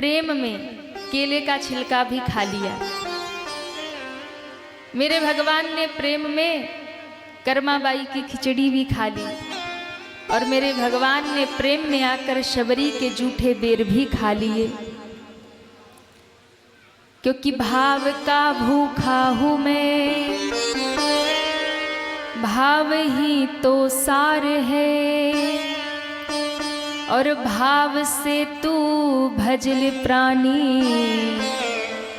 प्रेम में केले का छिलका भी खा लिया। मेरे भगवान ने प्रेम में कर्माबाई की खिचड़ी भी खा ली और मेरे भगवान ने प्रेम में आकर शबरी के जूठे बेर भी खा लिए। क्योंकि भाव का भूखा हूँ मैं, भाव ही तो सार है, और भाव से तू भजल प्राणी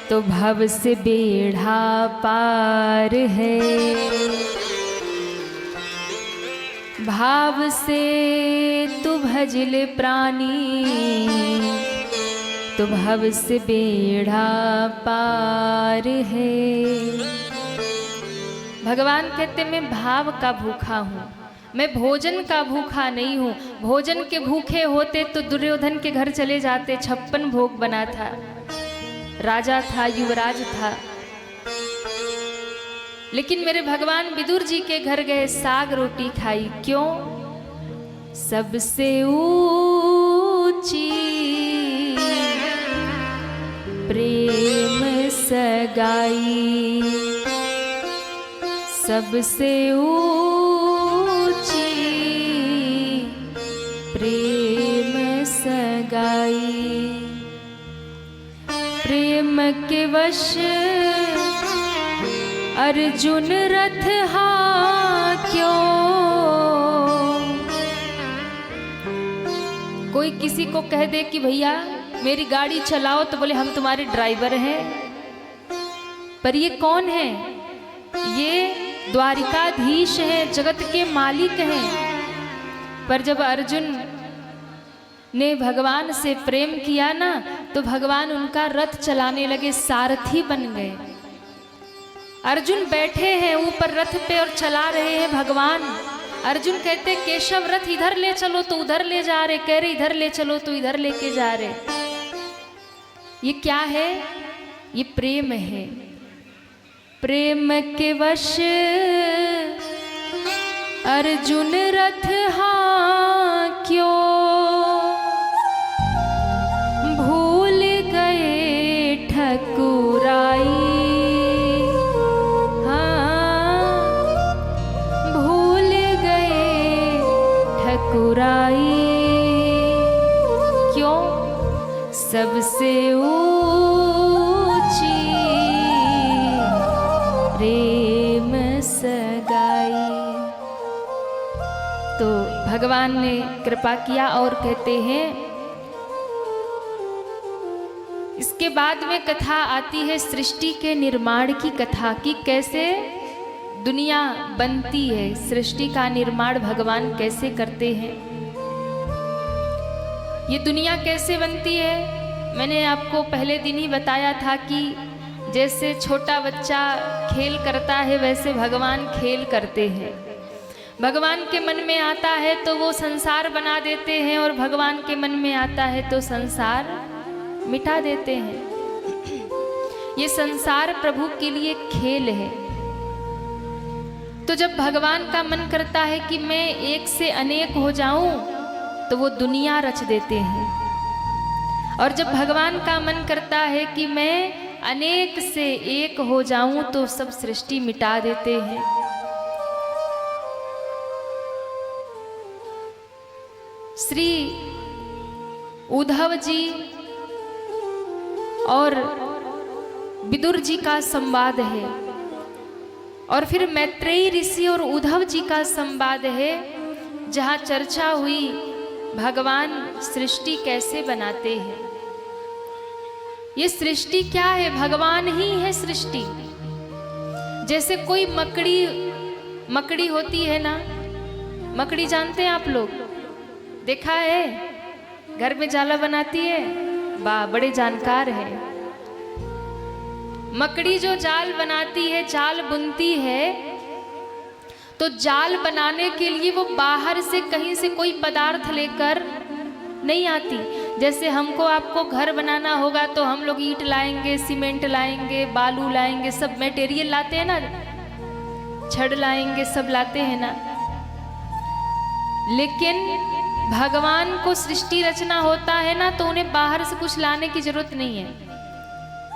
तो भव से बेढ़ा पार है। भाव से तू भजल प्राणी तो भव से बेढ़ा पार है। भगवान कहते मैं भाव का भूखा हूँ, मैं भोजन का भूखा नहीं हूँ। भोजन के भूखे होते तो दुर्योधन के घर चले जाते, 56 भोग बना था, राजा था, युवराज था। लेकिन मेरे भगवान विदुर जी के घर गए, साग रोटी खाई। क्यों? सबसे ऊंची प्रेम सगाई, सबसे ऊंची प्रेम सगाई। प्रेम के वश अर्जुन रथ हांक्यो। कोई किसी को कह दे कि भैया मेरी गाड़ी चलाओ, तो बोले हम तुम्हारे ड्राइवर हैं। पर ये कौन है? ये द्वारिकाधीश हैं, जगत के मालिक हैं। पर जब अर्जुन ने भगवान से प्रेम किया ना, तो भगवान उनका रथ चलाने लगे, सारथी बन गए। अर्जुन बैठे हैं ऊपर रथ पे और चला रहे हैं भगवान। अर्जुन कहते केशव रथ इधर ले चलो तो उधर ले जा रहे, कह रहे इधर ले चलो तो इधर लेके जा रहे। ये क्या है? ये प्रेम है। प्रेम के वश अर्जुन रथ हांक्यो, भूल गए ठकुराई। क्यों? सबसे ऊंची प्रेम सगाई। तो भगवान ने कृपा किया और कहते हैं, इसके बाद में कथा आती है सृष्टि के निर्माण की कथा, कि कैसे दुनिया बनती है, सृष्टि का निर्माण भगवान कैसे करते हैं। ये दुनिया कैसे बनती है? मैंने आपको पहले दिन ही बताया था कि जैसे छोटा बच्चा खेल करता है वैसे भगवान खेल करते हैं। भगवान के मन में आता है तो वो संसार बना देते हैं, और भगवान के मन में आता है तो संसार मिटा देते हैं। ये संसार प्रभु के लिए खेल है। तो जब भगवान का मन करता है कि मैं एक से अनेक हो जाऊं, तो वो दुनिया रच देते हैं। और जब भगवान का मन करता है कि मैं अनेक से एक हो जाऊं, तो सब सृष्टि मिटा देते हैं। श्री उद्धव जी और विदुर जी का संवाद है, और फिर मैत्रेयी ऋषि और उद्धव जी का संवाद है, जहाँ चर्चा हुई भगवान सृष्टि कैसे बनाते हैं। ये सृष्टि क्या है? भगवान ही है सृष्टि। जैसे कोई मकड़ी होती है ना, मकड़ी जानते हैं आप लोग? देखा है? घर में जाला बनाती है। वाह, बड़े जानकार हैं। मकड़ी जो जाल बनाती है, जाल बुनती है, तो जाल बनाने के लिए वो बाहर से कहीं से कोई पदार्थ लेकर नहीं आती। जैसे हमको आपको घर बनाना होगा तो हम लोग ईंट लाएंगे, सीमेंट लाएंगे, बालू लाएंगे, सब मटेरियल लाते हैं ना, छड़ लाएंगे, सब लाते हैं ना। लेकिन भगवान को सृष्टि रचना होता है ना, तो उन्हें बाहर से कुछ लाने की जरूरत नहीं है।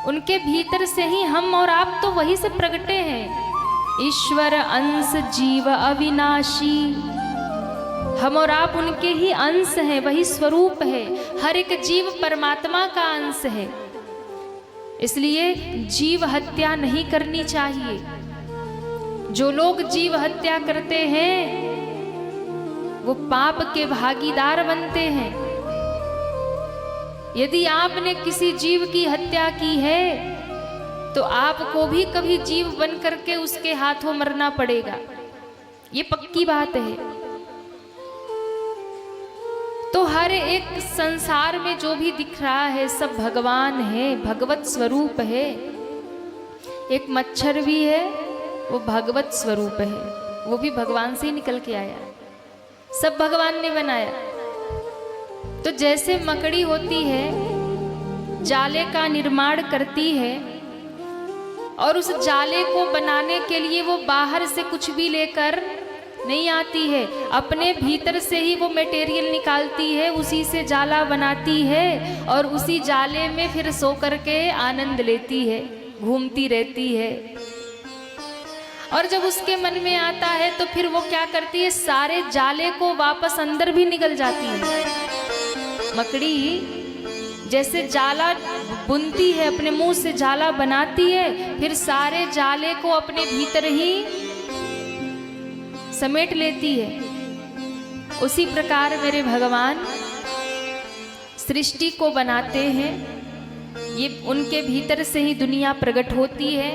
उनके भीतर से ही हम और आप तो वही से प्रगटे हैं। ईश्वर अंश जीव अविनाशी, हम और आप उनके ही अंश हैं, वही स्वरूप है। हर एक जीव परमात्मा का अंश है। इसलिए जीव हत्या नहीं करनी चाहिए। जो लोग जीव हत्या करते हैं वो पाप के भागीदार बनते हैं। यदि आपने किसी जीव की हत्या की है तो आपको भी कभी जीव बन करके उसके हाथों मरना पड़ेगा, ये पक्की बात है। तो हर एक संसार में जो भी दिख रहा है सब भगवान है, भगवत स्वरूप है। एक मच्छर भी है, वो भगवत स्वरूप है, वो भी भगवान से ही निकल के आया, सब भगवान ने बनाया। तो जैसे मकड़ी होती है, जाले का निर्माण करती है और उस जाले को बनाने के लिए वो बाहर से कुछ भी लेकर नहीं आती है, अपने भीतर से ही वो मटेरियल निकालती है, उसी से जाला बनाती है और उसी जाले में फिर सो करके आनंद लेती है, घूमती रहती है। और जब उसके मन में आता है तो फिर वो क्या करती है, सारे जाले को वापस अंदर भी निकल जाती है। मकड़ी जैसे जाला बुनती है, अपने मुंह से जाला बनाती है, फिर सारे जाले को अपने भीतर ही समेट लेती है। उसी प्रकार मेरे भगवान सृष्टि को बनाते हैं, ये उनके भीतर से ही दुनिया प्रकट होती है।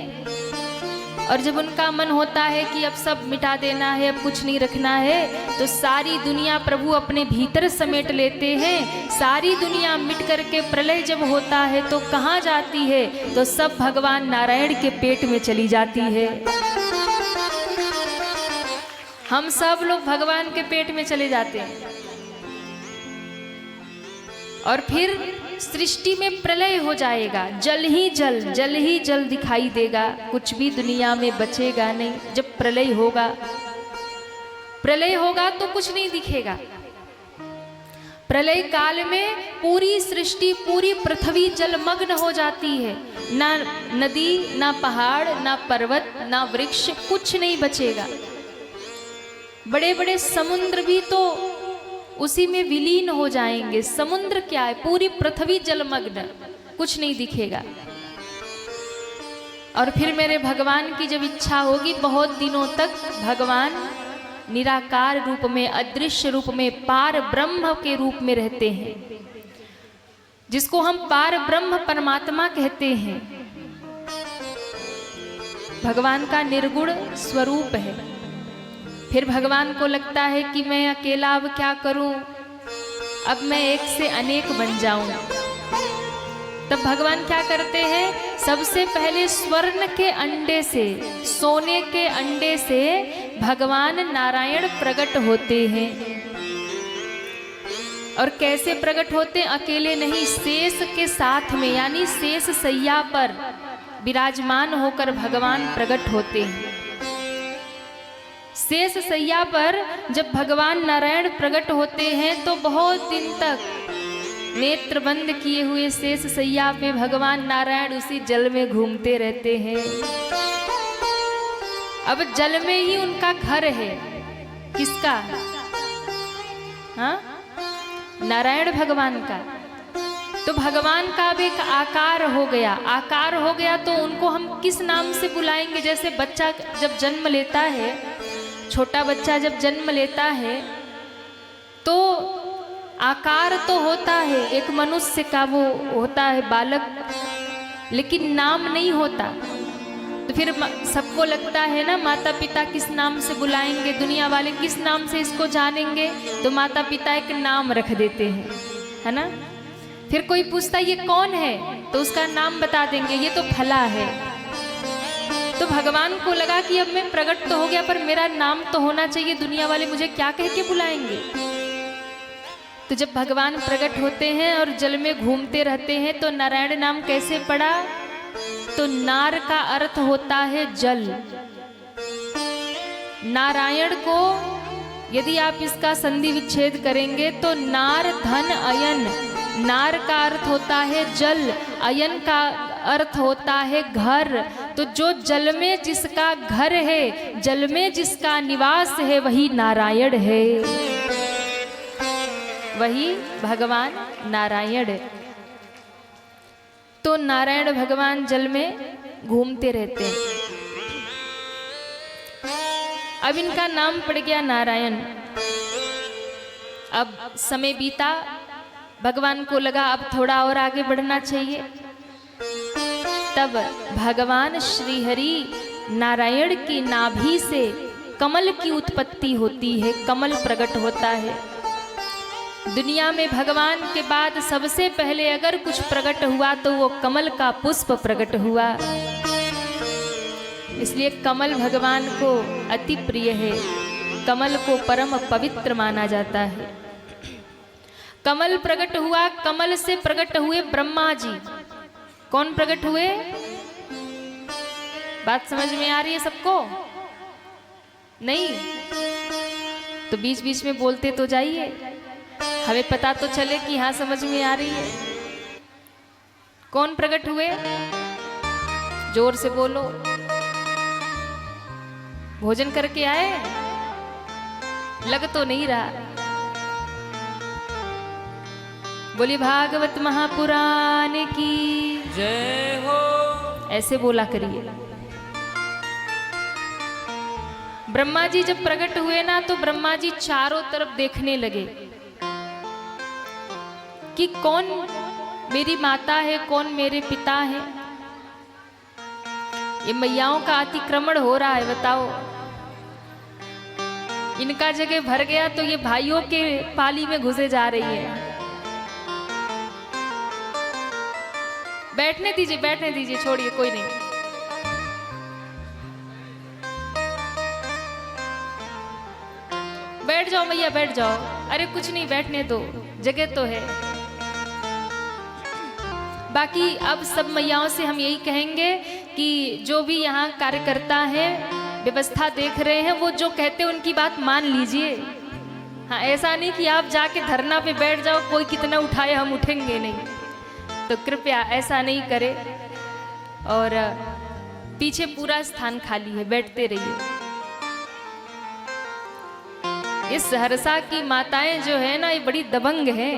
और जब उनका मन होता है कि अब सब मिटा देना है, अब कुछ नहीं रखना है, तो सारी दुनिया प्रभु अपने भीतर समेट लेते हैं। सारी दुनिया मिट करके प्रलय जब होता है तो कहाँ जाती है, तो सब भगवान नारायण के पेट में चली जाती है। हम सब लोग भगवान के पेट में चले जाते हैं और फिर सृष्टि में प्रलय हो जाएगा, जल ही जल, जल ही जल दिखाई देगा, कुछ भी दुनिया में बचेगा नहीं। जब प्रलय होगा, प्रलय होगा तो कुछ नहीं दिखेगा। प्रलय काल में पूरी सृष्टि, पूरी पृथ्वी जलमग्न हो जाती है। ना नदी, ना पहाड़, ना पर्वत, ना वृक्ष, कुछ नहीं बचेगा। बड़े बड़े समुद्र भी तो उसी में विलीन हो जाएंगे। समुद्र क्या है, पूरी पृथ्वी जलमग्न, कुछ नहीं दिखेगा। और फिर मेरे भगवान की जब इच्छा होगी, बहुत दिनों तक भगवान निराकार रूप में, अदृश्य रूप में, पार ब्रह्म के रूप में रहते हैं, जिसको हम पार ब्रह्म परमात्मा कहते हैं। भगवान का निर्गुण स्वरूप है। फिर भगवान को लगता है कि मैं अकेला अब क्या करूं, अब मैं एक से अनेक बन जाऊं। तब भगवान क्या करते हैं, सबसे पहले स्वर्ण के अंडे से, सोने के अंडे से भगवान नारायण प्रकट होते हैं। और कैसे प्रकट होते हैं, अकेले नहीं, शेष के साथ में, यानी शेष सैया पर विराजमान होकर भगवान प्रकट होते हैं। शेष सैया पर जब भगवान नारायण प्रकट होते हैं तो बहुत दिन तक नेत्र बंद किए हुए शेष सैया पे भगवान नारायण उसी जल में घूमते रहते हैं। अब जल में ही उनका घर है। किसका? हाँ, नारायण भगवान का। तो भगवान का अब एक आकार हो गया। आकार हो गया तो उनको हम किस नाम से बुलाएंगे? जैसे बच्चा जब जन्म लेता है, छोटा बच्चा जब जन्म लेता है तो आकार तो होता है, एक मनुष्य का वो होता है बालक, लेकिन नाम नहीं होता। तो फिर सबको लगता है ना, माता पिता किस नाम से बुलाएंगे, दुनिया वाले किस नाम से इसको जानेंगे, तो माता पिता एक नाम रख देते हैं, है ना। फिर कोई पूछता ये कौन है, तो उसका नाम बता देंगे, ये तो फला है। तो भगवान को लगा कि अब मैं प्रकट तो हो गया, पर मेरा नाम तो होना चाहिए, दुनिया वाले मुझे क्या कह के बुलाएंगे। तो जब भगवान प्रकट होते हैं और जल में घूमते रहते हैं तो नारायण नाम कैसे पड़ा? तो नार का अर्थ होता है जल। नारायण को यदि आप इसका संधि विच्छेद करेंगे तो नार धन अयन, नार का अर्थ होता है जल, अयन का अर्थ होता है घर। तो जो जल में जिसका घर है, जल में जिसका निवास है, वही नारायण है, वही भगवान नारायण। तो नारायण भगवान जल में घूमते रहते हैं। अब इनका नाम पड़ गया नारायण। अब समय बीता, भगवान को लगा अब थोड़ा और आगे बढ़ना चाहिए। तब भगवान श्री हरि नारायण की नाभि से कमल की उत्पत्ति होती है, कमल प्रकट होता है। दुनिया में भगवान के बाद सबसे पहले अगर कुछ प्रकट हुआ तो वो कमल का पुष्प प्रकट हुआ। इसलिए कमल भगवान को अति प्रिय है, कमल को परम पवित्र माना जाता है। कमल प्रकट हुआ, कमल से प्रकट हुए ब्रह्मा जी। कौन प्रकट हुए? बात समझ में आ रही है सबको? नहीं तो बीच बीच में बोलते तो जाइए, हमें पता तो चले कि हाँ समझ में आ रही है। कौन प्रकट हुए? जोर से बोलो। भोजन करके आए? लग तो नहीं रहा। बोली भागवत महापुराण की जय हो। ऐसे बोला करिए। ब्रह्मा जी जब प्रकट हुए ना तो ब्रह्मा जी चारों तरफ देखने लगे कि कौन मेरी माता है, कौन मेरे पिता है। ये मैयाओं का अतिक्रमण हो रहा है, बताओ। इनका जगह भर गया तो ये भाइयों के पाली में घुसे जा रही है। बैठने दीजिए, बैठने दीजिए, छोड़िए, कोई नहीं। बैठ जाओ मैया, बैठ जाओ। अरे कुछ नहीं, बैठने दो, जगह तो है। बाकी अब सब मैयाओं से हम यही कहेंगे कि जो भी यहाँ कार्यकर्ता है, व्यवस्था देख रहे हैं, वो जो कहते हैं उनकी बात मान लीजिए। हाँ, ऐसा नहीं कि आप जाके धरना पे बैठ जाओ, कोई कितना उठाए हम उठेंगे नहीं। तो कृपया ऐसा नहीं करें। और पीछे पूरा स्थान खाली है, बैठते रहिए। इस सहरसा की माताएं जो है ना, ये बड़ी दबंग है।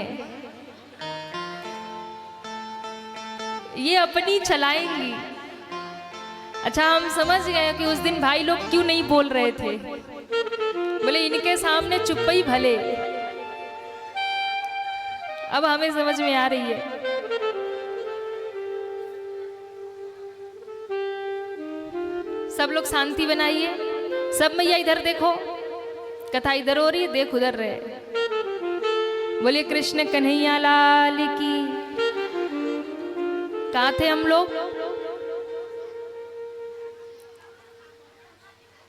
ये अपनी चलाएंगी। अच्छा, हम समझ गए कि उस दिन भाई लोग क्यों नहीं बोल रहे थे। बोले इनके सामने चुप ही भले। अब हमें समझ में आ रही है। सब लोग शांति बनाइए। सब मैया इधर देखो, कथा इधर हो रही है, देख उधर रहे। बोलिए कृष्ण कन्हैया लाल की। कहाँ थे हम लोग?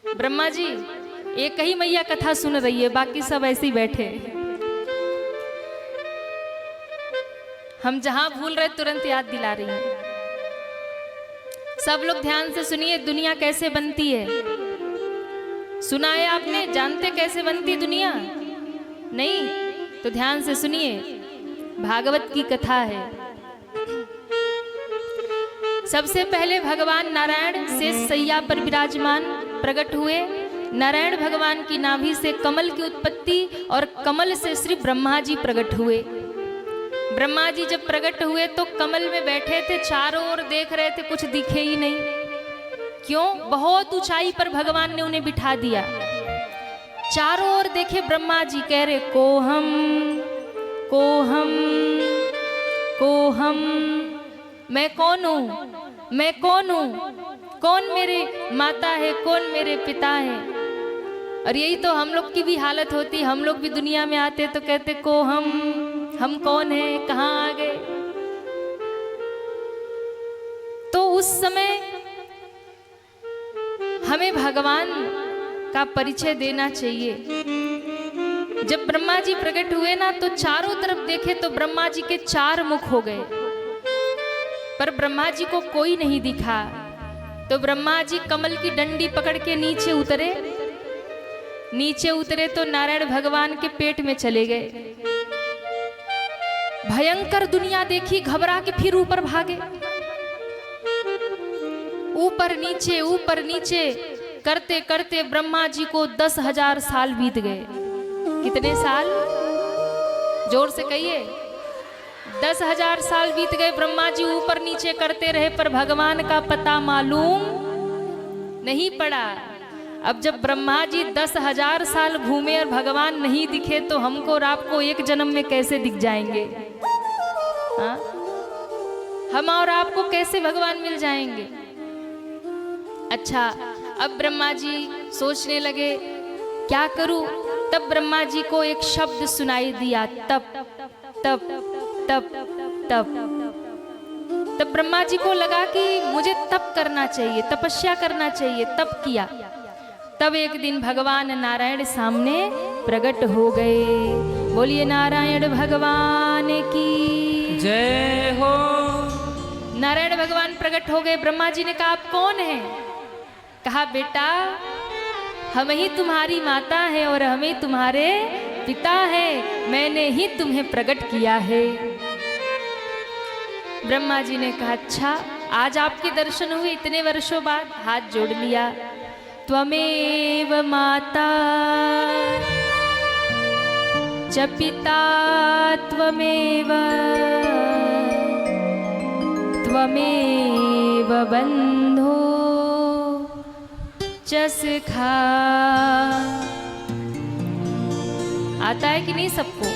ब्रह्मा जी एक ही मैया कथा सुन रही है, बाकी सब ऐसे ही बैठे। हम जहां भूल रहे तुरंत याद दिला रही है। सब लोग ध्यान से सुनिए। दुनिया कैसे बनती है सुना है आपने? जानते कैसे बनती दुनिया? नहीं तो ध्यान से सुनिए, भागवत की कथा है। सबसे पहले भगवान नारायण शेष सैया पर विराजमान प्रकट हुए। नारायण भगवान की नाभि से कमल की उत्पत्ति और कमल से श्री ब्रह्मा जी प्रकट हुए। ब्रह्मा जी जब प्रकट हुए तो कमल में बैठे थे, चारों ओर देख रहे थे, कुछ दिखे ही नहीं। क्यों? बहुत ऊंचाई पर भगवान ने उन्हें बिठा दिया। चारों ओर देखे ब्रह्मा जी, कह रहे कोहम कोहम कोहम। मैं कौन हूं? मैं कौन हूं? कौन मेरे माता है, कौन मेरे पिता है? और यही तो हम लोग की भी हालत होती। हम लोग भी दुनिया में आते तो कहते को हम कौन है, कहाँ आ गए। तो उस समय हमें भगवान का परिचय देना चाहिए। जब ब्रह्मा जी प्रकट हुए ना तो चारों तरफ देखे तो ब्रह्मा जी के 4 मुख हो गए, पर ब्रह्मा जी को कोई नहीं दिखा। तो ब्रह्मा जी कमल की डंडी पकड़ के नीचे उतरे। नीचे उतरे तो नारायण भगवान के पेट में चले गए। भयंकर दुनिया देखी, घबरा के फिर ऊपर भागे। ऊपर नीचे करते करते ब्रह्मा जी को 10,000 साल बीत गए। कितने साल? जोर से कहिए। 10,000 साल बीत गए। ब्रह्मा जी ऊपर नीचे करते रहे पर भगवान का पता मालूम नहीं पड़ा। अब जब ब्रह्मा जी 10,000 साल घूमे और भगवान नहीं दिखे तो हमको और आपको एक जन्म में कैसे दिख जाएंगे? हाँ? हम और आपको कैसे भगवान मिल जाएंगे? अच्छा, अब ब्रह्मा जी सोचने लगे क्या करूं। तब ब्रह्मा जी को एक शब्द सुनाई दिया, तप तप तप तप। तब ब्रह्मा जी को लगा कि मुझे तप करना चाहिए, तपस्या करना चाहिए। तप किया। तब एक दिन भगवान नारायण सामने प्रकट हो गए। बोलिए नारायण भगवान की जय हो। नारायण भगवान प्रकट हो गए। ब्रह्मा जी ने कहा आप कौन हैं? कहा बेटा हम ही तुम्हारी माता है और हम ही तुम्हारे पिता है, मैंने ही तुम्हें प्रकट किया है। ब्रह्मा जी ने कहा अच्छा आज आपके दर्शन हुए इतने वर्षों बाद। हाथ जोड़ लिया। त्वमेव माता च पिता त्वमेव त्वमेव बंधो च सखा। आता है कि नहीं सबको?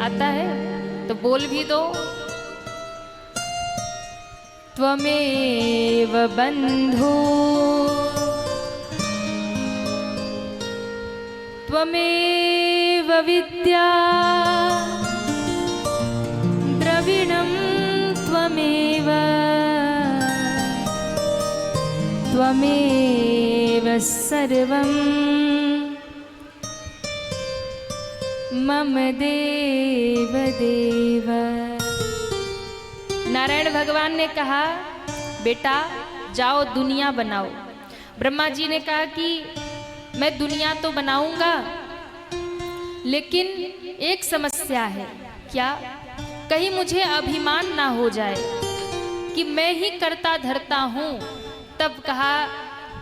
आता है तो बोल भी दो। त्वमेव बंधो त्वमेव विद्या द्रविणं त्वमेव त्वमेव सर्वं मम देव देव। नारायण भगवान ने कहा बेटा जाओ दुनिया बनाओ। ब्रह्मा जी ने कहा कि मैं दुनिया तो बनाऊंगा लेकिन एक समस्या है। क्या? कहीं मुझे अभिमान ना हो जाए कि मैं ही करता धरता हूं। तब कहा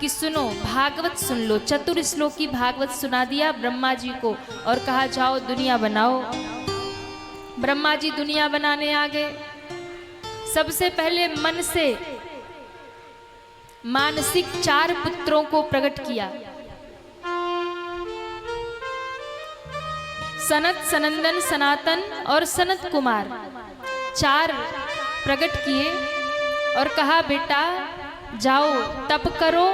कि सुनो भागवत सुन लो। चतुर श्लोकी भागवत सुना दिया ब्रह्मा जी को और कहा जाओ दुनिया बनाओ। ब्रह्मा जी दुनिया बनाने आ गए। सबसे पहले मन से मानसिक 4 पुत्रों को प्रकट किया। सनत, सनंदन, सनातन और सनत कुमार 4 प्रकट किए और कहा बेटा जाओ तप करो,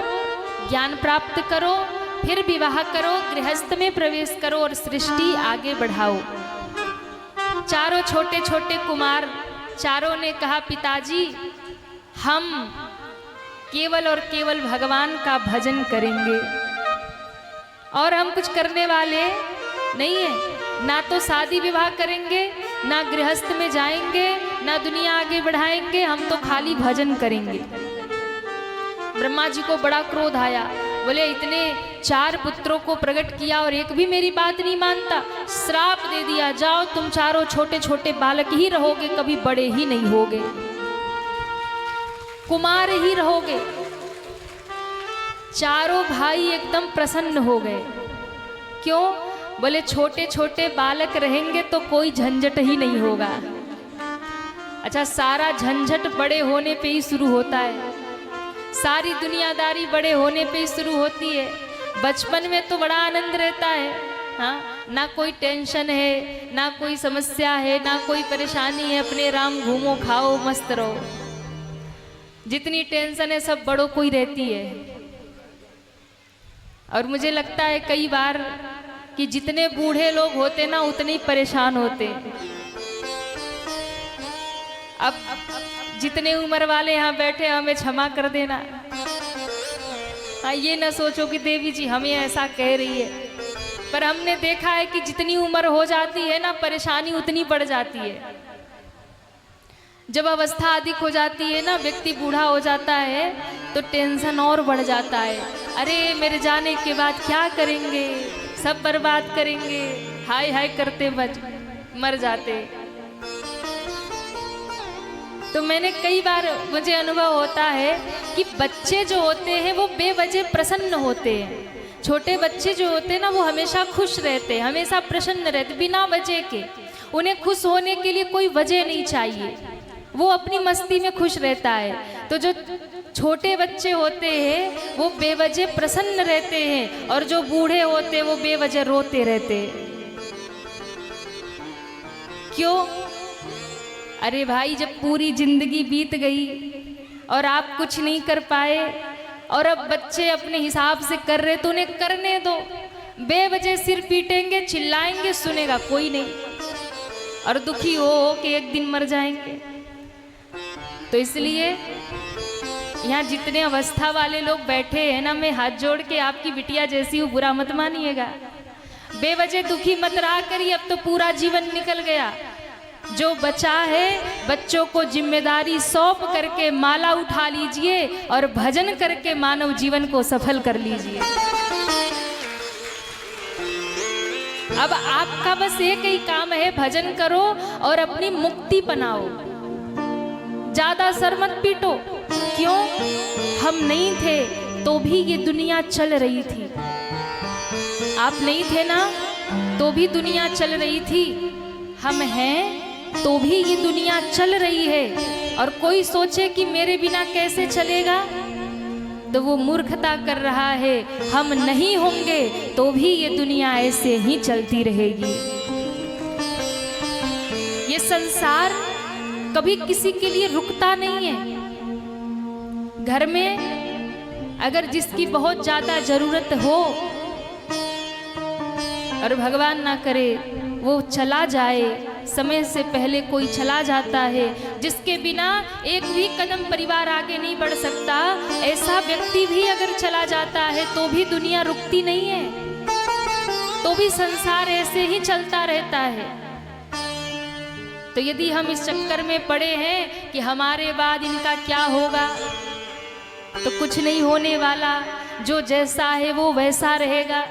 ज्ञान प्राप्त करो, फिर विवाह करो, गृहस्थ में प्रवेश करो और सृष्टि आगे बढ़ाओ। चारों छोटे छोटे कुमार चारों ने कहा पिताजी हम केवल और केवल भगवान का भजन करेंगे और हम कुछ करने वाले नहीं है। ना तो शादी विवाह करेंगे, ना गृहस्थ में जाएंगे, ना दुनिया आगे बढ़ाएंगे, हम तो खाली भजन करेंगे। ब्रह्मा जी को बड़ा क्रोध आया। बोले इतने 4 पुत्रों को प्रकट किया और एक भी मेरी बात नहीं मानता। श्राप दे दिया जाओ तुम चारों छोटे छोटे बालक ही रहोगे, कभी बड़े ही नहीं होगे, कुमार ही रहोगे। चारों भाई एकदम प्रसन्न हो गए। क्यों? बोले छोटे छोटे बालक रहेंगे तो कोई झंझट ही नहीं होगा। अच्छा सारा झंझट बड़े होने पे ही शुरू होता है, सारी दुनियादारी बड़े होने पे ही शुरू होती है। बचपन में तो बड़ा आनंद रहता है, हाँ ना कोई टेंशन है, ना कोई समस्या है, ना कोई परेशानी है, अपने राम घूमो खाओ मस्त रहो। जितनी टेंशन है सब बड़ों को ही रहती है। और मुझे लगता है कई बार कि जितने बूढ़े लोग होते ना उतने ही परेशान होते। अब जितने उम्र वाले यहाँ बैठे हमें क्षमा कर देना। हाँ ये ना सोचो कि देवी जी हमें ऐसा कह रही है, पर हमने देखा है कि जितनी उम्र हो जाती है ना परेशानी उतनी बढ़ जाती है। जब अवस्था अधिक हो जाती है ना, व्यक्ति बूढ़ा हो जाता है तो टेंशन और बढ़ जाता है। अरे मेरे जाने के बाद क्या करेंगे, सब बर्बाद करेंगे, हाय हाय करते मर जाते। तो मैंने कई बार, मुझे अनुभव होता है कि बच्चे जो होते हैं वो बेवजह प्रसन्न होते हैं। छोटे बच्चे जो होते हैं ना वो हमेशा खुश रहते हैं, हमेशा प्रसन्न रहते, बिना वजह के। उन्हें खुश होने के लिए कोई वजह नहीं चाहिए, वो अपनी मस्ती में खुश रहता है। तो जो छोटे बच्चे होते हैं वो बेवजह प्रसन्न रहते हैं, और जो बूढ़े होते हैं वो बेवजह रोते रहते हैं। क्यों? अरे भाई, जब पूरी जिंदगी बीत गई और आप कुछ नहीं कर पाए और अब बच्चे अपने हिसाब से कर रहे तो उन्हें करने दो। बेवजह सिर पीटेंगे, चिल्लाएंगे, सुनेगा कोई नहीं, और दुखी हो कि एक दिन मर जाएंगे। तो इसलिए यहाँ जितने अवस्था वाले लोग बैठे हैं ना, मैं हाथ जोड़ के आपकी बिटिया जैसी हूँ, बुरा मत मानिएगा। बेवजह दुखी मत रहा करिए, अब तो पूरा जीवन निकल गया। जो बचा है बच्चों को जिम्मेदारी सौंप करके माला उठा लीजिए और भजन करके मानव जीवन को सफल कर लीजिए। अब आपका बस एक ही काम है, भजन करो और अपनी मुक्ति बनाओ। ज्यादा सर मत पीटो। क्यों? हम नहीं थे तो भी ये दुनिया चल रही थी, आप नहीं थे ना तो भी दुनिया चल रही थी, हम हैं तो भी ये दुनिया चल रही है। और कोई सोचे कि मेरे बिना कैसे चलेगा, तो वो मूर्खता कर रहा है। हम नहीं होंगे तो भी ये दुनिया ऐसे ही चलती रहेगी। ये संसार कभी किसी के लिए रुकता नहीं है। घर में अगर जिसकी बहुत ज्यादा जरूरत हो और भगवान ना करे वो चला जाए, समय से पहले कोई चला जाता है, जिसके बिना एक भी कदम परिवार आगे नहीं बढ़ सकता, ऐसा व्यक्ति भी अगर चला जाता है तो भी दुनिया रुकती नहीं है, तो भी संसार ऐसे ही चलता रहता है। तो यदि हम इस चक्कर में पड़े हैं कि हमारे बाद इनका क्या होगा, तो कुछ नहीं होने वाला, जो जैसा है वो वैसा रहेगा।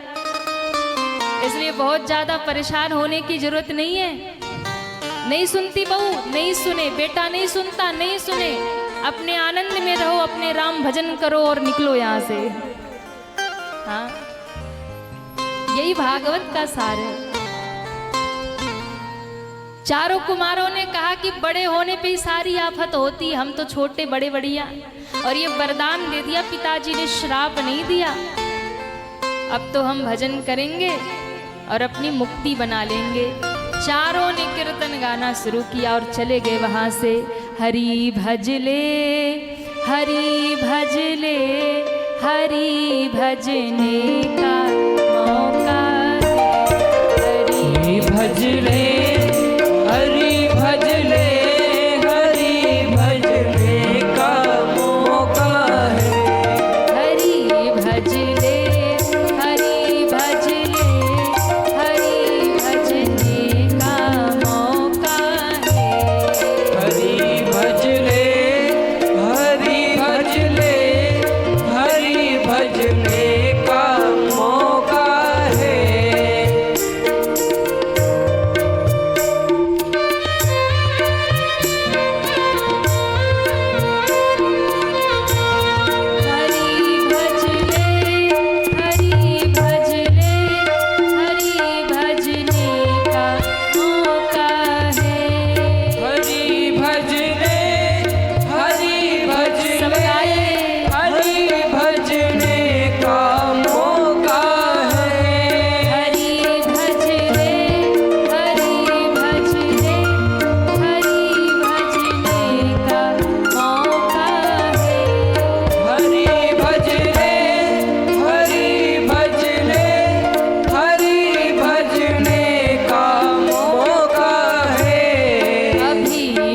इसलिए बहुत ज्यादा परेशान होने की जरूरत नहीं है। नहीं सुनती बहू, नहीं सुने, बेटा नहीं सुनता, नहीं सुने, अपने आनंद में रहो, अपने राम भजन करो और निकलो यहाँ से। हाँ, यही भागवत का सार है। चारों कुमारों ने कहा कि बड़े होने पे ही सारी आफत होती, हम तो छोटे बड़े बढ़िया, और ये वरदान दे दिया, पिताजी ने श्राप नहीं दिया। अब तो हम भजन करेंगे और अपनी मुक्ति बना लेंगे। चारों ने कीर्तन गाना शुरू किया और चले गए वहां से। हरि भजले, हरि भजले, हरि भजने का मौका, हरि भजले, हरि भजले, हरि भजने का मौका है। हरि भजले, हरि भजले, हरि भजने का मौका है। हरि भजले, हरि भजले, हरि भजने का मौका है।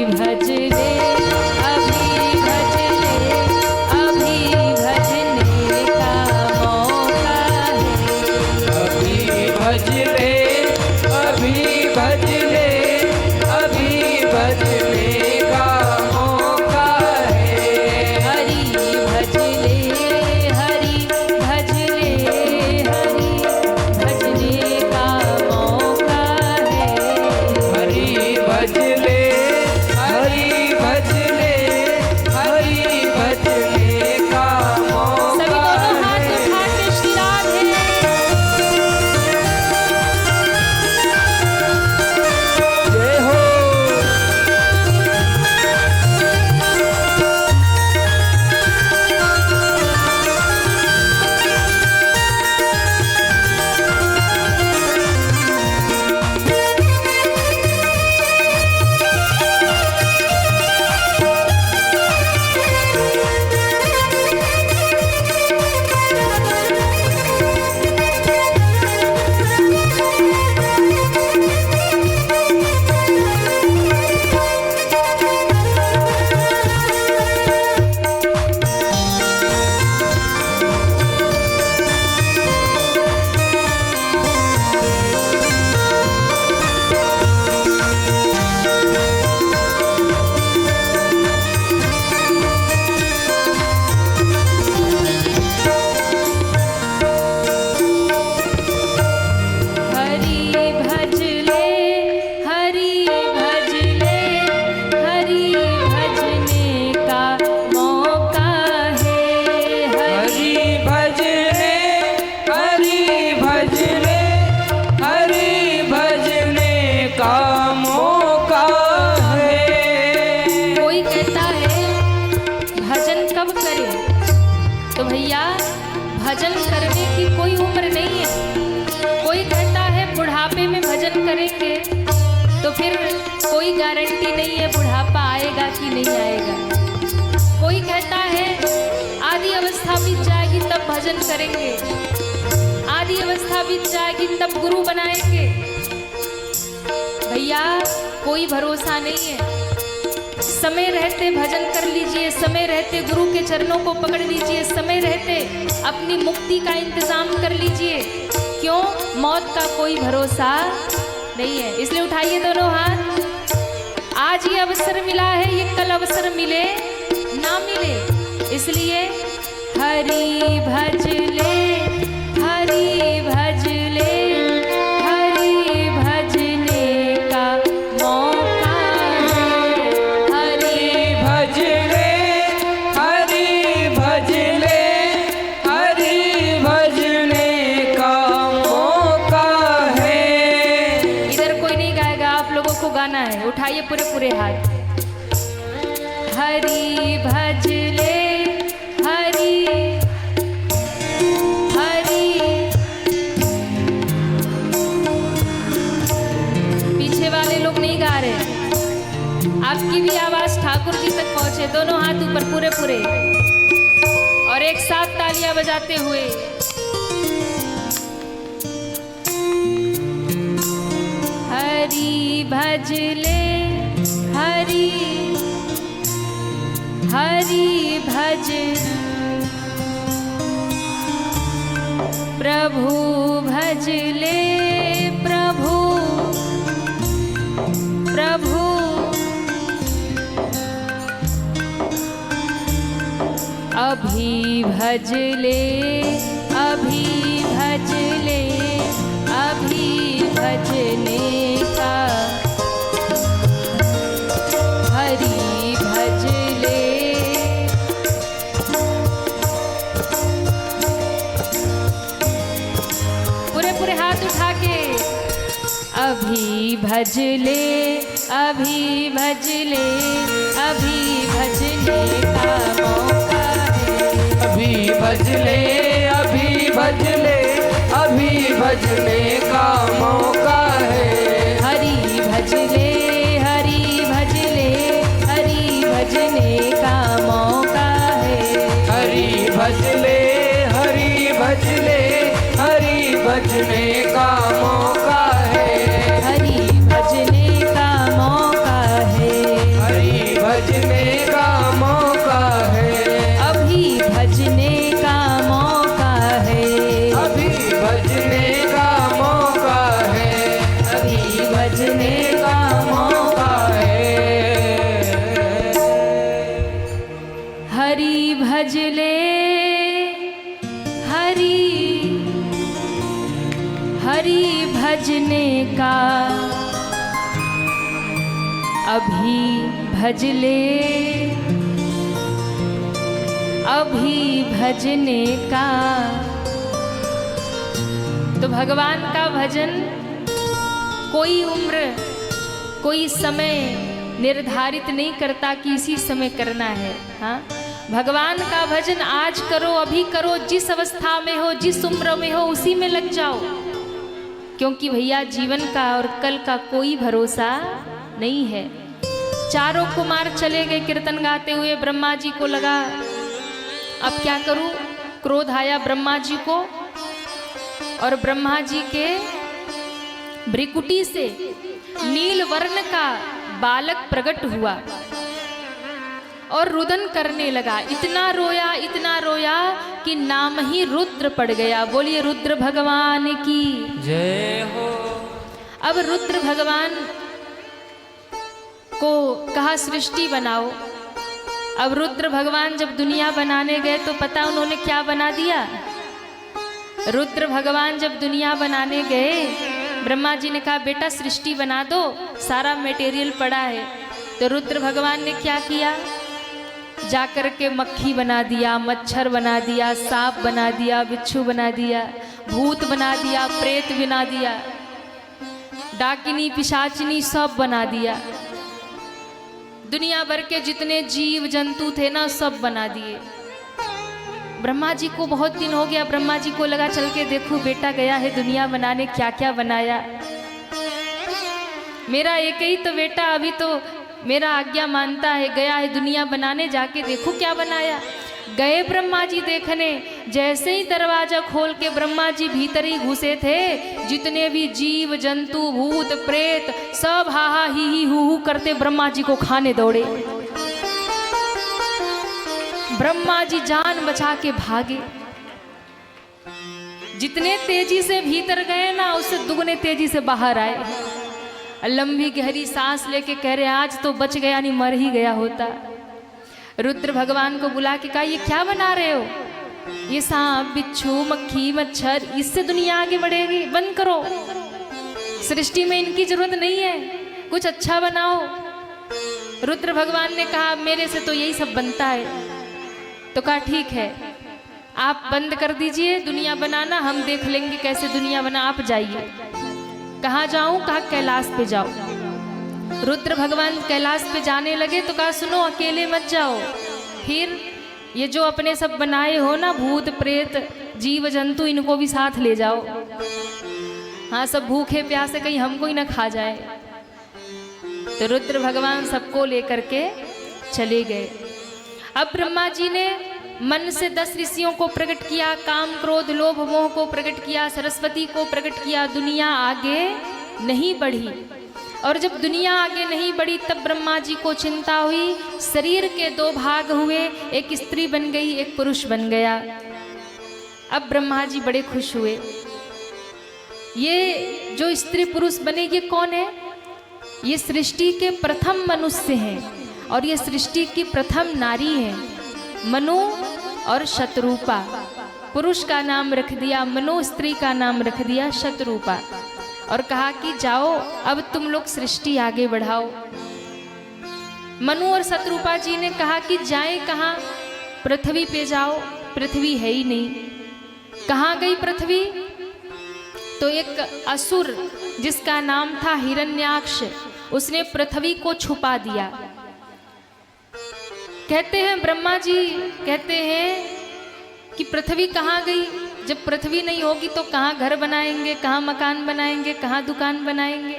भज भैया भजन करने की कोई उम्र नहीं है। कोई कहता है बुढ़ापे में भजन करेंगे तो फिर कोई गारंटी नहीं है बुढ़ापा आएगा कि नहीं आएगा। कोई कहता है आदि अवस्था बीत जाएगी तब भजन करेंगे, आदि अवस्था बीत जाएगी तब गुरु बनाएंगे। भैया कोई भरोसा नहीं है। समय रहते भजन कर लीजिए, समय रहते गुरु के चरणों को पकड़ लीजिए, समय रहते अपनी मुक्ति का इंतजाम कर लीजिए। क्यों? मौत का कोई भरोसा नहीं है। इसलिए उठाइए दोनों हाथ। आज ये अवसर मिला है, ये कल अवसर मिले ना मिले। इसलिए हरि भज ले, हरि भज ले, हरि भजने का मौका है। हरि भज ले, हरि भज ले, हरि भजने का मौका है। इधर कोई नहीं गाएगा, आप लोगों को गाना है। उठाइए पूरे पूरे हाथ। हरि भज ले, हरि हरि। पीछे वाले लोग नहीं गा रहे, आपकी भी आवाज ठाकुर जी तक पहुंचे। दोनों हाथ ऊपर पूरे पूरे और एक साथ तालियां बजाते हुए। हरि भज ले, हरि हरि भज, प्रभु भज ले, प्रभु प्रभु। अभी भज ले, अभी भज ले, अभी भजने का। हरि भज ले, पूरे पूरे हाथ उठा के। अभी भज ले, अभी भज ले, अभी भजने का मौका है। अभी भज ले, अभी भज ले, अभी भजने का मौका है। हरि भज ले, हरि भज ले, हरि भजने का मौका है। हरि भज ले, हरि भज ले, हरि भजने का मौका है। हरि भजने का मौका है। हरि भजने का मौका है। अभी भजने का मौका है। अभी भजने का मौका है। अभी भजने का मौका है। हरि भज ले, हरि हरि भजने का। अभी भज ले, अभी भजने का। तो भगवान का भजन कोई उम्र, कोई समय निर्धारित नहीं करता कि इसी समय करना है। हाँ, भगवान का भजन आज करो, अभी करो, जिस अवस्था में हो, जिस उम्र में हो, उसी में लग जाओ। क्योंकि भैया जीवन का और कल का कोई भरोसा नहीं है। चारों कुमार चले गए कीर्तन गाते हुए। ब्रह्मा जी को लगा अब क्या करूं, क्रोध आया ब्रह्मा जी को और ब्रह्मा जी के भ्रिकुटी से नील वर्ण का बालक प्रकट हुआ और रुदन करने लगा। इतना रोया कि नाम ही रुद्र पड़ गया। बोलिए रुद्र भगवान की जय हो। अब रुद्र भगवान को कहा सृष्टि बनाओ। अब रुद्र भगवान जब दुनिया बनाने गए तो पता उन्होंने क्या बना दिया। रुद्र भगवान जब दुनिया बनाने गए, ब्रह्मा जी ने कहा बेटा सृष्टि बना दो, सारा मटेरियल पड़ा है। तो रुद्र भगवान ने क्या किया, जाकर के मक्खी बना दिया, मच्छर बना दिया, सांप बना दिया, बिच्छू बना दिया, भूत बना दिया, प्रेत बना दिया, डाकिनी पिशाचिनी सब बना दिया। दुनिया भर के जितने जीव जंतु थे ना सब बना दिए। ब्रह्मा जी को बहुत दिन हो गया, ब्रह्मा जी को लगा चल के देखूं बेटा गया है दुनिया बनाने, क्या क्या बनाया। मेरा एक ही तो बेटा अभी तो मेरा आज्ञा मानता है, गया है दुनिया बनाने, जाके देखो क्या बनाया। गए ब्रह्मा जी देखने, जैसे ही दरवाजा खोल के ब्रह्मा जी भीतर ही घुसे थे, जितने भी जीव जंतु भूत प्रेत सब हा हा ही हु करते ब्रह्मा जी को खाने दौड़े। ब्रह्मा जी जान बचा के भागे। जितने तेजी से भीतर गए ना, उससे दुगने तेजी से बाहर आए। लंबी गहरी सांस लेके कह रहे आज तो बच गया, नहीं मर ही गया होता। रुद्र भगवान को बुला के कहा ये क्या बना रहे हो? ये सांप बिच्छू मक्खी मच्छर, इससे दुनिया आगे बढ़ेगी, बंद करो, सृष्टि में इनकी जरूरत नहीं है, कुछ अच्छा बनाओ। रुद्र भगवान ने कहा मेरे से तो यही सब बनता है। तो कहा ठीक है, आप बंद कर दीजिए दुनिया बनाना, हम देख लेंगे कैसे दुनिया बना, आप जाइए। कहाँ जाऊं? कहा कैलाश पे जाओ। रुद्र भगवान कैलाश पे जाने लगे तो कहा सुनो अकेले मत जाओ, फिर ये जो अपने सब बनाए हो ना भूत प्रेत जीव जंतु, इनको भी साथ ले जाओ। हाँ, सब भूखे प्यासे कहीं हमको ही ना खा जाए। तो रुद्र भगवान सबको लेकर के चले गए। अब ब्रह्मा जी ने मन से 10 ऋषियों को प्रकट किया, काम क्रोध लोभ मोह को प्रकट किया, सरस्वती को प्रकट किया। दुनिया आगे नहीं बढ़ी, और जब दुनिया आगे नहीं बढ़ी तब ब्रह्मा जी को चिंता हुई। शरीर के 2 भाग हुए, एक स्त्री बन गई, एक पुरुष बन गया। अब ब्रह्मा जी बड़े खुश हुए। ये जो स्त्री पुरुष बने ये कौन है? ये सृष्टि के प्रथम मनुष्य हैं, और ये सृष्टि की प्रथम नारी है। मनु और शतरूपा, पुरुष का नाम रख दिया मनु, स्त्री का नाम रख दिया शतरूपा, और कहा कि जाओ अब तुम लोग सृष्टि आगे बढ़ाओ। मनु और शतरूपा जी ने कहा कि जाएं कहाँ? पृथ्वी पे जाओ, पृथ्वी है ही नहीं। कहाँ गई पृथ्वी? तो एक असुर जिसका नाम था हिरण्याक्ष, उसने पृथ्वी को छुपा दिया। कहते हैं ब्रह्मा जी कहते हैं कि पृथ्वी कहाँ गई? जब पृथ्वी नहीं होगी तो कहाँ घर बनाएंगे, कहाँ मकान बनाएंगे, कहाँ दुकान बनाएंगे?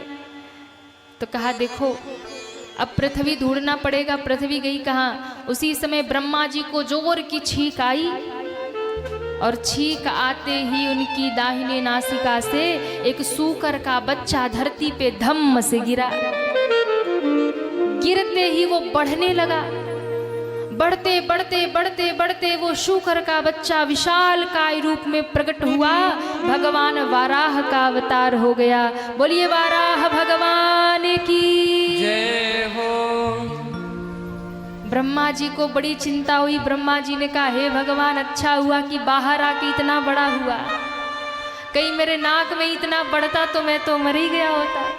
तो कहा देखो अब पृथ्वी ढूंढना पड़ेगा, पृथ्वी गई कहाँ? उसी समय ब्रह्मा जी को जोर की छींक आई, और छींक आते ही उनकी दाहिने नासिका से एक सूकर का बच्चा धरती पे धम्म से गिरा। गिरते ही वो बढ़ने लगा, बढ़ते बढ़ते बढ़ते बढ़ते वो शूकर का बच्चा विशाल काय रूप में प्रकट हुआ, भगवान वाराह का अवतार हो गया। बोलिए वाराह भगवान की जय हो। ब्रह्मा जी को बड़ी चिंता हुई। ब्रह्मा जी ने कहा हे भगवान, अच्छा हुआ कि बाहर आके इतना बड़ा हुआ, कहीं मेरे नाक में इतना बढ़ता तो मैं तो मर ही गया होता।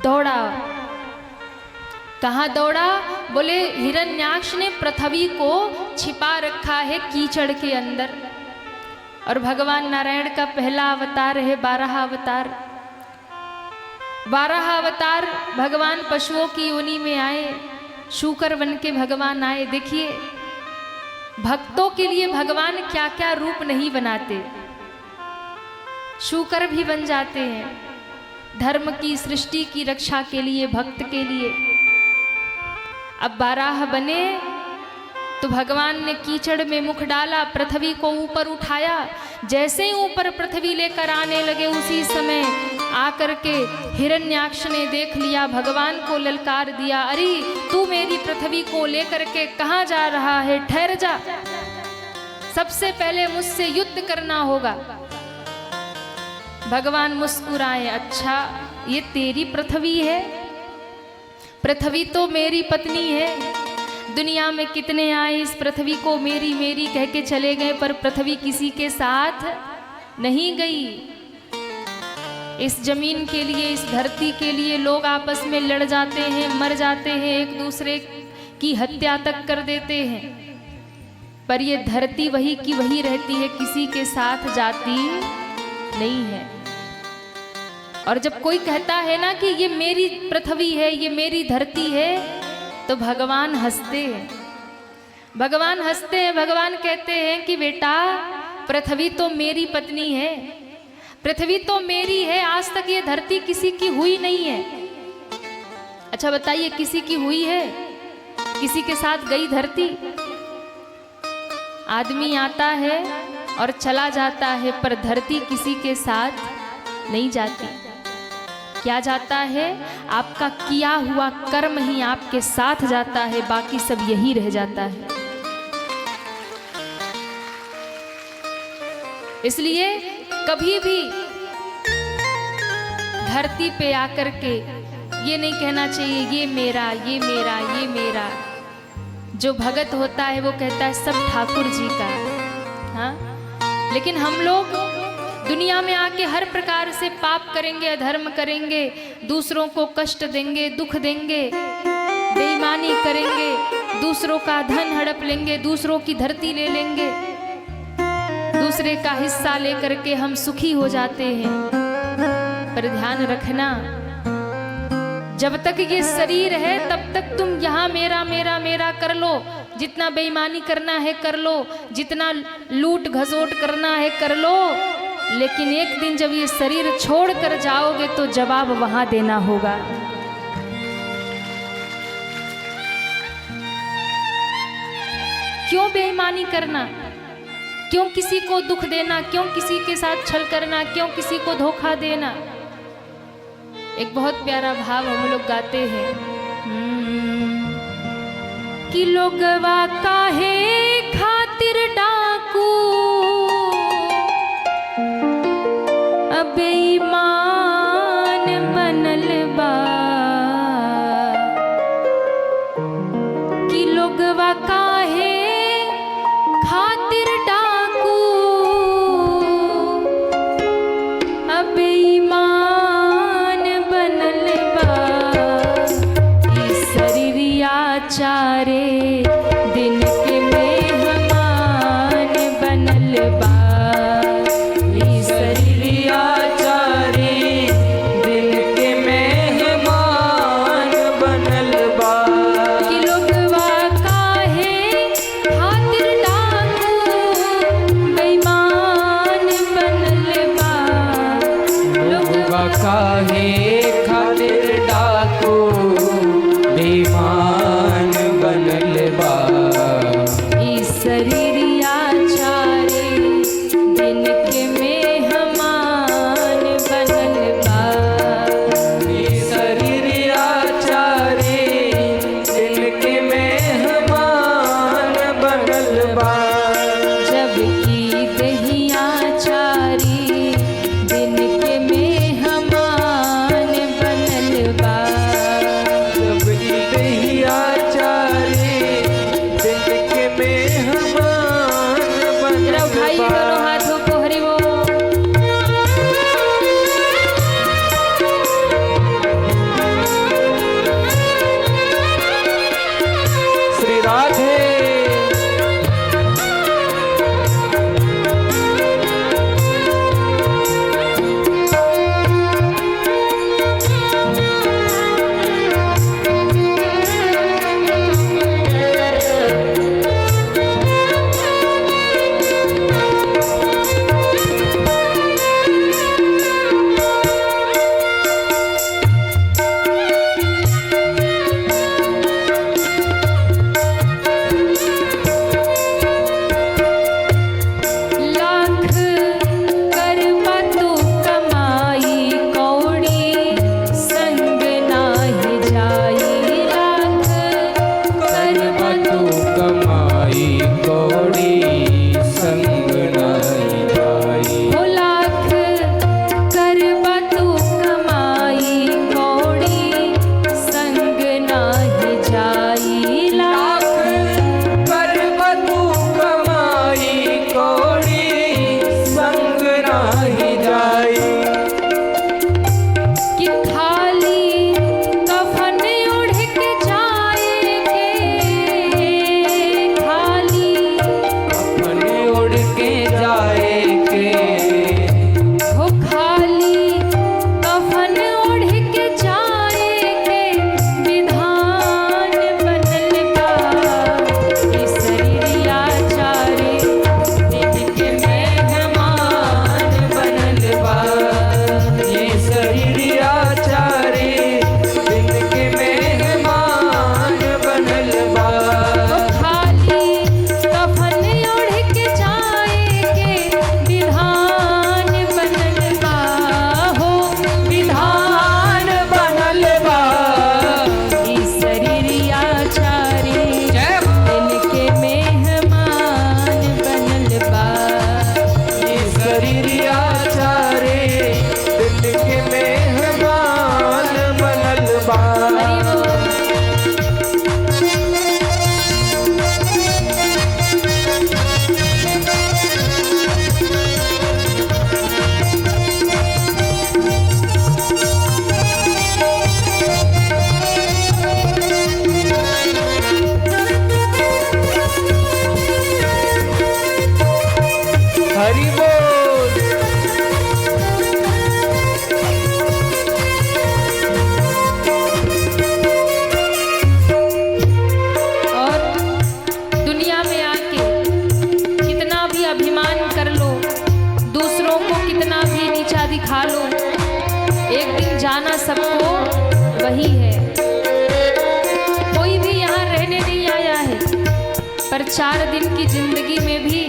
दौड़ा, कहाँ दौड़ा? बोले हिरण्याक्ष ने पृथ्वी को छिपा रखा है कीचड़ के अंदर, और भगवान नारायण का पहला अवतार है बारह अवतार। 12 अवतार भगवान पशुओं की योनि में आए, शूकर बन के भगवान आए। देखिए भक्तों के लिए भगवान क्या क्या रूप नहीं बनाते, शूकर भी बन जाते हैं धर्म की सृष्टि की रक्षा के लिए, भक्त के लिए। अब 12 बने तो भगवान ने कीचड़ में मुख डाला, पृथ्वी को ऊपर उठाया। जैसे ही ऊपर पृथ्वी लेकर आने लगे, उसी समय आकर के हिरण्याक्ष ने देख लिया, भगवान को ललकार दिया, अरे तू मेरी पृथ्वी को लेकर के कहाँ जा रहा है? ठहर जा, सबसे पहले मुझसे युद्ध करना होगा। भगवान मुस्कुराए, अच्छा ये तेरी पृथ्वी है? पृथ्वी तो मेरी पत्नी है। दुनिया में कितने आए इस पृथ्वी को मेरी मेरी कह के चले गए, पर पृथ्वी किसी के साथ नहीं गई। इस जमीन के लिए, इस धरती के लिए लोग आपस में लड़ जाते हैं, मर जाते हैं, एक दूसरे की हत्या तक कर देते हैं, पर ये धरती वही की वही रहती है, किसी के साथ जाती नहीं है। और जब कोई कहता है ना कि ये मेरी पृथ्वी है, ये मेरी धरती है, तो भगवान हंसते हैं। भगवान हंसते हैं, भगवान कहते हैं कि बेटा पृथ्वी तो मेरी पत्नी है, पृथ्वी तो मेरी है, आज तक ये धरती किसी की हुई नहीं है। अच्छा बताइए, किसी की हुई है? किसी के साथ गई धरती? आदमी आता है और चला जाता है, पर धरती किसी के साथ नहीं जाती। क्या जाता है? आपका किया हुआ कर्म ही आपके साथ जाता है, बाकी सब यही रह जाता है। इसलिए कभी भी धरती पे आकर के ये नहीं कहना चाहिए ये मेरा, ये मेरा, ये मेरा। जो भगत होता है वो कहता है सब ठाकुर जी का। हाँ, लेकिन हम लोग दुनिया में आके हर प्रकार से पाप करेंगे, अधर्म करेंगे, दूसरों को कष्ट देंगे, दुख देंगे, बेईमानी करेंगे, दूसरों का धन हड़प लेंगे, दूसरों की धरती ले लेंगे, दूसरे का हिस्सा लेकर के हम सुखी हो जाते हैं। पर ध्यान रखना, जब तक ये शरीर है तब तक तुम यहाँ मेरा मेरा मेरा कर लो, जितना बेईमानी करना है कर लो, जितना लूट घसोट करना है कर लो, लेकिन एक दिन जब ये शरीर छोड़ कर जाओगे तो जवाब वहां देना होगा। क्यों बेईमानी करना, क्यों किसी को दुख देना, क्यों किसी के साथ छल करना, क्यों किसी को धोखा देना। एक बहुत प्यारा भाव हम लोग गाते हैं कि लोगवा काहे खातिर डाकू बेईमान बनल बा, कि लोगवा काहे खातिर डाकू बेईमान बनल बा। इस शरीरिया चारे दिन के मेहमान बनल बा, काहे खातिर डाकू बेईमान बनल हरि बोल। हरि बोल। और दुनिया में आके कितना भी अभिमान कर लो, दूसरों को कितना भी नीचा दिखा लो, एक दिन जाना सबको वही है। कोई भी यहाँ रहने नहीं आया है, पर 4 दिन की जिंदगी में भी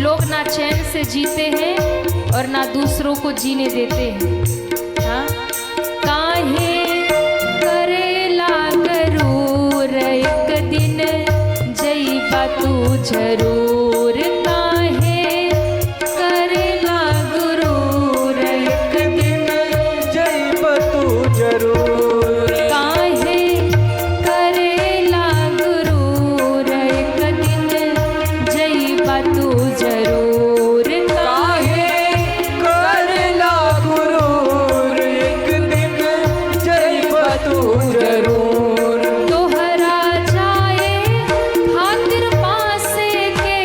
लोग ना चैन से जीते हैं और ना दूसरों को जीने देते हैं। हाँ? काहे करेला गरूर, एक दिन जइबा तू जरूर। काहे करेला गुरूर, एक दिन जइबा तू जरूर। काहे करेला गुरूर, एक दिन जइबा तू जरूर। काहे करला गुरूर, एक दिन जइबा तू जरूर। तोहरा जाए खातिर पासे के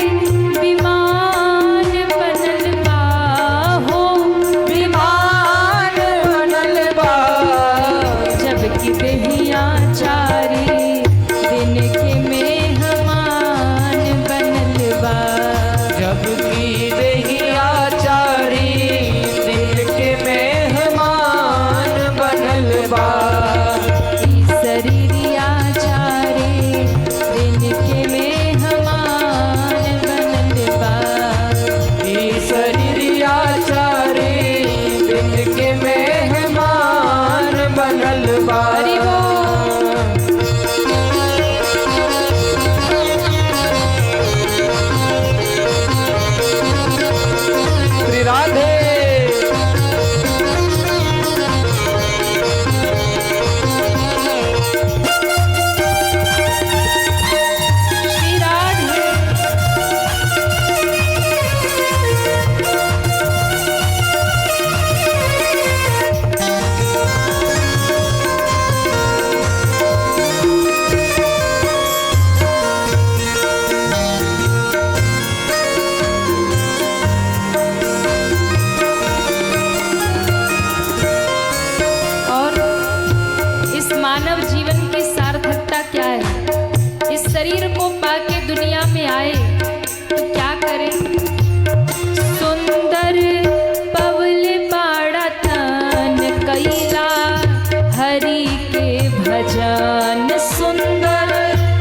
विमान बनल बा हो, विमान बनल बा। जबकि देहिया 4 दिन के मेहमान बनल बा। जबकि देहिया 4 दिन के मेहमान बनल बा। ई शरीरिया 4 दिन के मेहमान बनल बा। ई शरीरिया 4 दिन के मेहमान बनल बा। हरि बोल। श्री राधे। श्री राधे। और इस मानव जीवन की सार्थकता क्या है? इस शरीर को पाके दुनिया में आए तो क्या करें? सुंदर पवल बाड़ा तन कैला हरि के भजन। सुंदर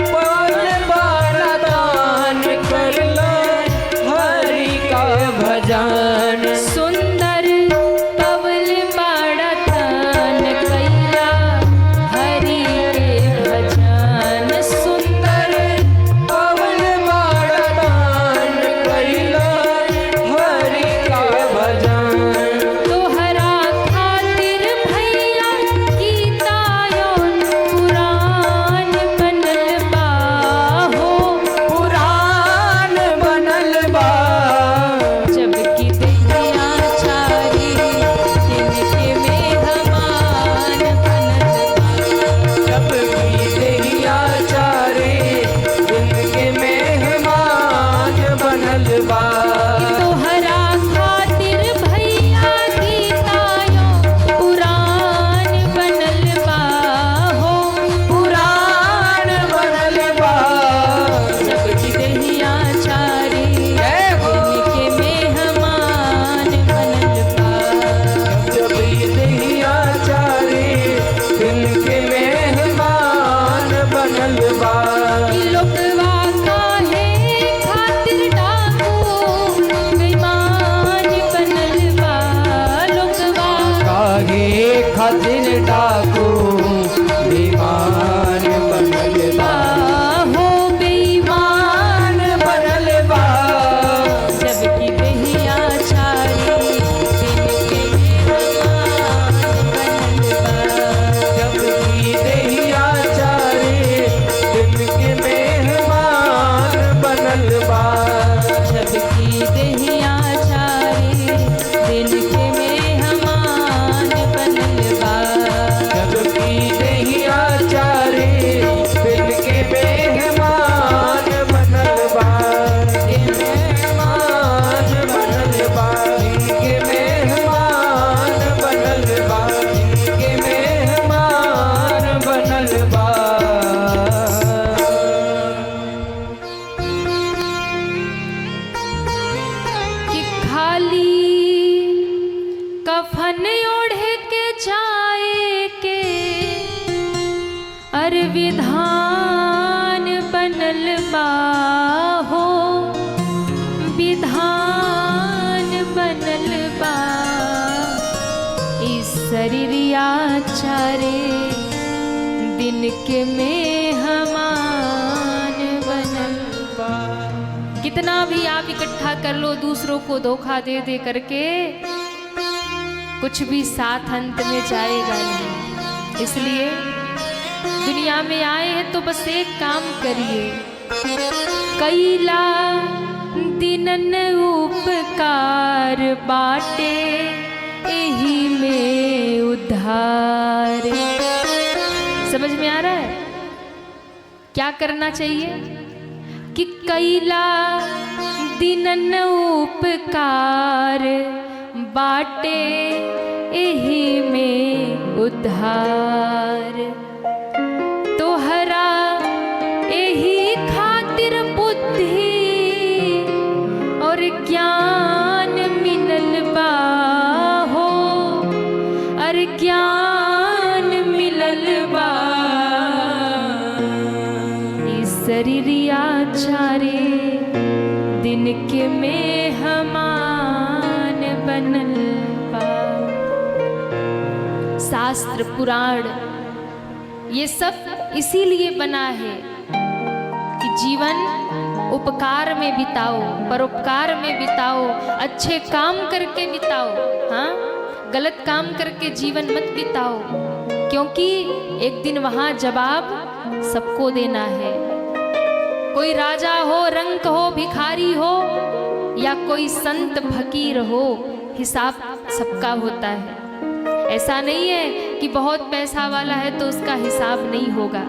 पवन बाड़ा दान करला हरि का भजन। सुंदर पवल बाड़ा तन कैला हरि के भजन। सुंदर पवन बाड़ा दान करला हरि का भजन। तोहरा खातिर भैया गीतायों पुराण अरे विधान बनल बा हो, विधान बनल बा, इस शरीरिया चारे दिन के मेहमान बनल बा। कितना भी आप इकट्ठा कर लो दूसरों को धोखा दे दे करके, कुछ भी साथ अंत में जाएगा नहीं। इसलिए दुनिया में आए हैं तो बस एक काम करिए, कैला दिनन उपकार बाटे एही में उद्धार। समझ में आ रहा है क्या करना चाहिए? कि कैला दिनन उपकार बाटे एही में उद्धार। तोहरा एही खातिर बुद्धि और ज्ञान मिलल बा हो, अरे ज्ञान मिलल बा, इस शरीरिया चारे दिन के मेहमान बनल बा। शास्त्र पुराण ये सब इसीलिए बना है कि जीवन उपकार में बिताओ, परोपकार में बिताओ, अच्छे काम करके बिताओ। हाँ, गलत काम करके जीवन मत बिताओ, क्योंकि एक दिन वहाँ जवाब सबको देना है। कोई राजा हो, रंक हो, भिखारी हो, या कोई संत फकीर हो, हिसाब सबका होता है। ऐसा नहीं है कि बहुत पैसा वाला है तो उसका हिसाब नहीं होगा।